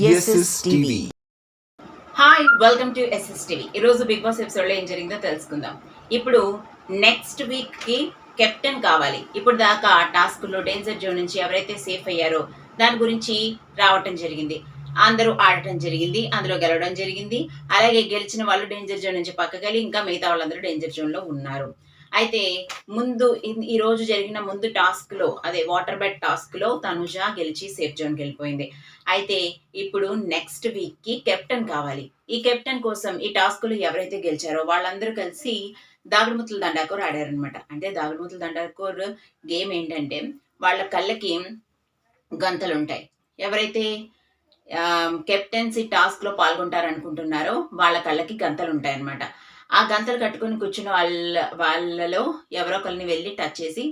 SSTV. Hi welcome to SSTV. ఈరోజు big boss ఎపిసోడ్లో ఏం జరిగిందో తెలుసుకుందాం. ఇప్పుడు నెక్స్ట్ వీక్కి కెప్టెన్ కావాలి. ఇప్పుడు దాకా టాస్క్లో డేంజర్ జోన్ నుంచి ఎవరైతే సేఫ్ అయ్యారో దాని గురించి రావటం జరిగింది. అందరూ ఆడటం జరిగింది, అందులో గెలవడం జరిగింది. అలాగే గెలిచిన వాళ్ళు డేంజర్ జోన్ నుంచి పక్కకెళ్ళి ఇంకా మిగతా వాళ్ళందరూ డేంజర్ జోన్లో ఉన్నారు. అయితే ముందు ఈ రోజు జరిగిన ముందు టాస్క్లో అదే వాటర్ బెడ్ టాస్క్లో తనుజ గెలిచి సేఫ్ జోన్కి వెళ్ళిపోయింది. అయితే ఇప్పుడు నెక్స్ట్ వీక్కి కెప్టెన్ కావాలి. ఈ కెప్టెన్ కోసం ఈ టాస్క్లో ఎవరైతే గెలిచారో వాళ్ళందరూ కలిసి దాగుడుమూతల దండాకోర్ ఆడారనమాట. అంటే దాగుడుమూతల దండాకోర్ గేమ్ ఏంటంటే వాళ్ళ కళ్ళకి గంతలు ఉంటాయి. ఎవరైతే కెప్టెన్సీ టాస్క్లో పాల్గొంటారనుకుంటున్నారో వాళ్ళ కళ్ళకి గంతలు ఉంటాయన్నమాట. ఆ గంతలు కట్టుకొని కూర్చున్న వాళ్ళలో ఎవరో ఒకరిని వెళ్ళి టచ్ చేసి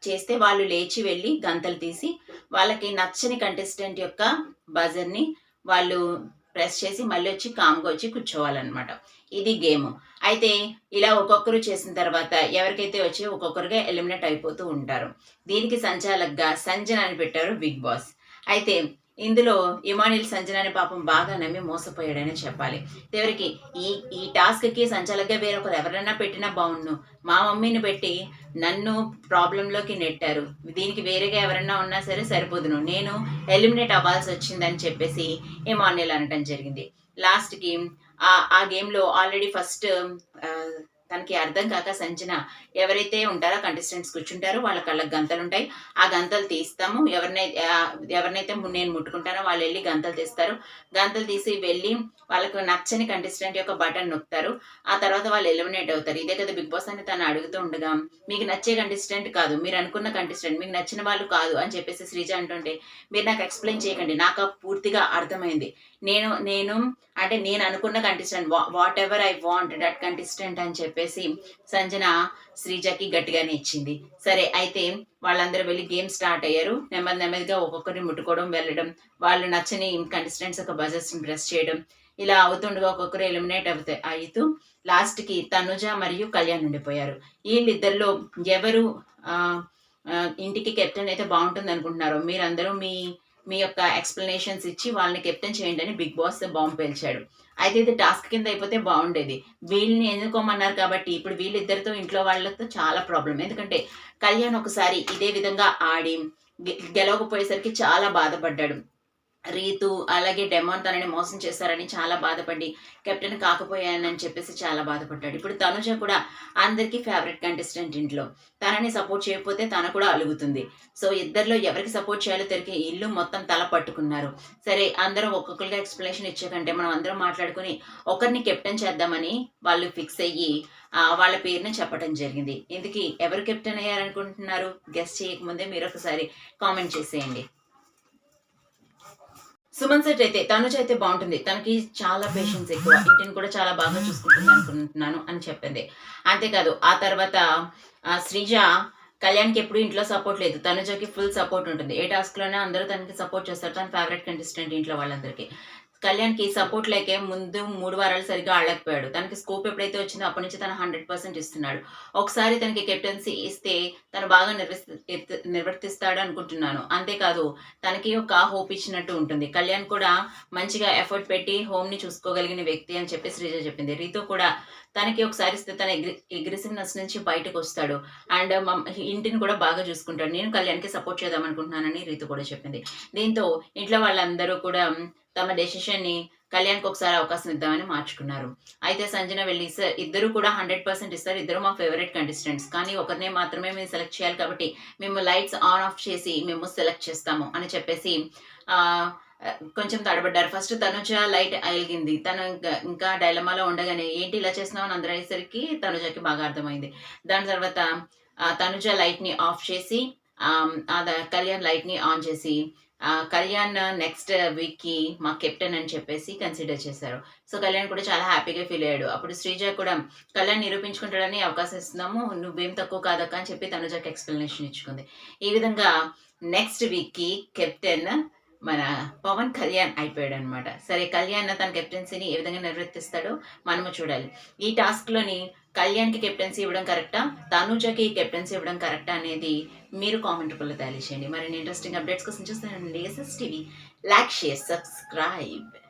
చేస్తే వాళ్ళు లేచి వెళ్ళి గంతలు తీసి వాళ్ళకి నచ్చని కంటెస్టెంట్ యొక్క బజర్ని వాళ్ళు ప్రెస్ చేసి మళ్ళీ వచ్చి కామ్గా వచ్చి కూర్చోవాలన్నమాట. ఇది గేమ్. అయితే ఇలా ఒక్కొక్కరు చేసిన తర్వాత ఎవరికైతే వచ్చి ఒక్కొక్కరుగా ఎలిమినేట్ అయిపోతూ ఉంటారు. దీనికి సంచాలకుగా సంజన అని పెట్టారు బిగ్ బాస్. అయితే ఇందులో ఇమానిల్ సంజనాని పాపం బాగా నమ్మి మోసపోయాడని చెప్పాలి. ఎవరికి ఈ టాస్క్కి సంచాలకుగా వేరొకరు ఎవరైనా పెట్టినా బాగుండు, మా మమ్మీని పెట్టి నన్ను ప్రాబ్లంలోకి నెట్టారు, దీనికి వేరేగా ఎవరైనా ఉన్నా సరే సరిపోదును, నేను ఎలిమినేట్ అవ్వాల్సి వచ్చిందని చెప్పేసి ఇమానిల్ అనటం జరిగింది. లాస్ట్కి ఆ గేమ్లో ఆల్రెడీ ఫస్ట్ తనకి అర్థం కాక సంజన ఎవరైతే ఉంటారో కంటెస్టెంట్స్ కూర్చుంటారో వాళ్ళ కళ్ళకి గంతలు ఉంటాయి, ఆ గంతలు తీస్తాము, ఎవరినైతే నేను ముట్టుకుంటానో వాళ్ళు వెళ్ళి గంతలు తీస్తారు, గంతలు తీసి వెళ్ళి వాళ్ళకు నచ్చని కంటెస్టెంట్ యొక్క బటన్ నొక్కుతారు, ఆ తర్వాత వాళ్ళు ఎలిమినేట్ అవుతారు. ఇదే కదా బిగ్ బాస్ అని తను అడుగుతూ ఉండగా మీకు నచ్చే కంటెస్టెంట్ కాదు, మీరు అనుకున్న కంటెస్టెంట్, మీకు నచ్చిన వాళ్ళు కాదు అని చెప్పేసి శ్రీజ అంటుంటే మీరు నాకు ఎక్స్ప్లెయిన్ చేయకండి, నాకు పూర్తిగా అర్థమైంది, నేను అంటే నేను అనుకున్న contestant, what ever I want that contestant అని చెప్పేసి సంజన శ్రీజకి గట్టిగానే ఇచ్చింది. సరే అయితే వాళ్ళందరూ వెళ్ళి గేమ్ స్టార్ట్ అయ్యారు. నెమ్మదిగా ఒక్కొక్కరిని ముట్టుకోవడం, వెళ్ళడం, వాళ్ళు నచ్చని కంటెస్టెంట్స్ ఒక బజర్స్ని ప్రెస్ చేయడం, ఇలా అవుతుండగా ఒక్కొక్కరు ఎలిమినేట్ అవుతూ లాస్ట్కి తనుజ మరియు కళ్యాణ్ ఉండిపోయారు. వీళ్ళిద్దరిలో ఎవరు ఇంటికి కెప్టెన్ అయితే బాగుంటుంది అనుకుంటున్నారో మీరందరూ మీ యొక్క ఎక్స్ప్లెనేషన్స్ ఇచ్చి వాళ్ళని కెప్టెన్ చేయండి అని బిగ్ బాస్ బాంబు పేల్చాడు. అయితే ఇది టాస్క్ కింద అయిపోతే బాగుండేది. వీళ్ళని ఎన్నుకోమన్నారు కాబట్టి ఇప్పుడు వీళ్ళిద్దరితో ఇంట్లో వాళ్ళతో చాలా ప్రాబ్లం. ఎందుకంటే కళ్యాణ్ ఒకసారి ఇదే విధంగా ఆడి గెలవకపోయేసరికి చాలా బాధపడ్డాడు. రీతు అలాగే డెమాన్ తనని మోసం చేశారని చాలా బాధపడి కెప్టెన్ కాకపోయానని చెప్పేసి చాలా బాధపడ్డాడు. ఇప్పుడు తనుజ కూడా అందరికీ ఫేవరెట్ కంటెస్టెంట్, ఇంట్లో తనని సపోర్ట్ చేయకపోతే తన కూడా అలుగుతుంది. సో ఇద్దరిలో ఎవరికి సపోర్ట్ చేయాలో తెలియక ఇల్లు మొత్తం తల పట్టుకున్నారు. సరే అందరూ ఒక్కొక్కరిగా ఎక్స్ప్లెనేషన్ ఇచ్చేకంటే మనం అందరం మాట్లాడుకుని ఒకరిని కెప్టెన్ చేద్దామని వాళ్ళు ఫిక్స్ అయ్యి వాళ్ళ పేరుని చెప్పడం జరిగింది. ఇందుకీ ఎవరు కెప్టెన్ అయ్యారనుకుంటున్నారు? గెస్ట్ చేయకముందే మీరు ఒకసారి కామెంట్ చేసేయండి. సుమన్ సెట్ అయితే తనుజ అయితే బాగుంటుంది, తనకి చాలా పేషెన్స్ ఎక్కువ, ఇంటిని కూడా చాలా బాగా చూసుకుంటుంది అనుకుంటున్నాను అని చెప్పింది. అంతేకాదు ఆ తర్వాత శ్రీజ కళ్యాణ్కి ఎప్పుడు ఇంట్లో సపోర్ట్ లేదు, తనుజకి ఫుల్ సపోర్ట్ ఉంటుంది. ఏ టాస్క్లోనే అందరూ తనకి సపోర్ట్ చేస్తారు, తన ఫేవరెట్ కంటెస్టెంట్ ఇంట్లో వాళ్ళందరికీ. కళ్యాణ్కి సపోర్ట్ లేకే ముందు 3 వారాలు సరిగ్గా ఆడలేకపోయాడు. తనకి స్కోప్ ఎప్పుడైతే వచ్చిందో అప్పటి నుంచి తను 100% ఇస్తున్నాడు. ఒకసారి తనకి కెప్టెన్సీ ఇస్తే తను బాగా నిర్వర్తిస్తాడు అనుకుంటున్నాను. అంతేకాదు తనకి ఒక హోప్ ఇచ్చినట్టు ఉంటుంది. కళ్యాణ్ కూడా మంచిగా ఎఫర్ట్ పెట్టి హోమ్ని చూసుకోగలిగిన వ్యక్తి అని చెప్పి శ్రీజ చెప్పింది. రీతు కూడా తనకి ఒకసారి ఇస్తే తన అగ్రెసివ్నెస్ నుంచి బయటకు వస్తాడు అండ్ ఇంటిని కూడా బాగా చూసుకుంటాడు, నేను కళ్యాణ్కి సపోర్ట్ చేద్దాం అనుకుంటున్నానని రీతు కూడా చెప్పింది. దీంతో ఇంట్లో వాళ్ళందరూ కూడా తమ డెసిషన్ని కళ్యాణ్కి ఒకసారి అవకాశం ఇద్దామని మార్చుకున్నారు. అయితే సంజన వెళ్ళి సార్ ఇద్దరు కూడా 100% ఇస్తారు, ఇద్దరు మా ఫేవరెట్ కంటెస్టెంట్స్, కానీ ఒకరినే మాత్రమే మేము సెలెక్ట్ చేయాలి కాబట్టి మేము లైట్స్ ఆన్ ఆఫ్ చేసి మేము సెలెక్ట్ చేస్తాము అని చెప్పేసి కొంచెం తడబడ్డారు. ఫస్ట్ తనుజ లైట్ వెలిగింది, తను ఇంకా డైలమాలో ఉండగానే ఏంటి ఇలా చేస్తున్నావు అని అందరూ అయ్యేసరికి తనుజకి బాగా అర్థమైంది. దాని తర్వాత తనుజ లైట్ని ఆఫ్ చేసి కళ్యాణ్ లైట్ని ఆన్ చేసి కళ్యాణ్ నెక్స్ట్ వీక్కి మా కెప్టెన్ అని చెప్పేసి కన్సిడర్ చేశారు. సో కళ్యాణ్ కూడా చాలా హ్యాపీగా ఫీల్ అయ్యాడు. అప్పుడు శ్రీజ కూడా కళ్యాణ్ నిరూపించుకుంటాడని అవకాశం ఇస్తున్నాము, నువ్వేం తక్కువ కాదక్క అని చెప్పి తనుజకి ఎక్స్ప్లెనేషన్ ఇచ్చుకుంది. ఈ విధంగా నెక్స్ట్ వీక్కి కెప్టెన్ మన పవన్ కళ్యాణ్ అయిపోయాడు అనమాట. సరే కళ్యాణ్ తన కెప్టెన్సీని ఏ విధంగా నిర్వర్తిస్తాడో మనము చూడాలి. ఈ టాస్క్‌లోని కళ్యాణ్‌కి కెప్టెన్సీ ఇవ్వడం కరెక్టా? తనూజకి కెప్టెన్సీ ఇవ్వడం కరెక్టా అనేది మీరు కామెంట్ రూపంలో తెలియజేయండి. మరిన్ని ఇంట్రెస్టింగ్ అప్డేట్స్ కోసం చూస్తూనే ఉండండి SS TV. Like, share, subscribe.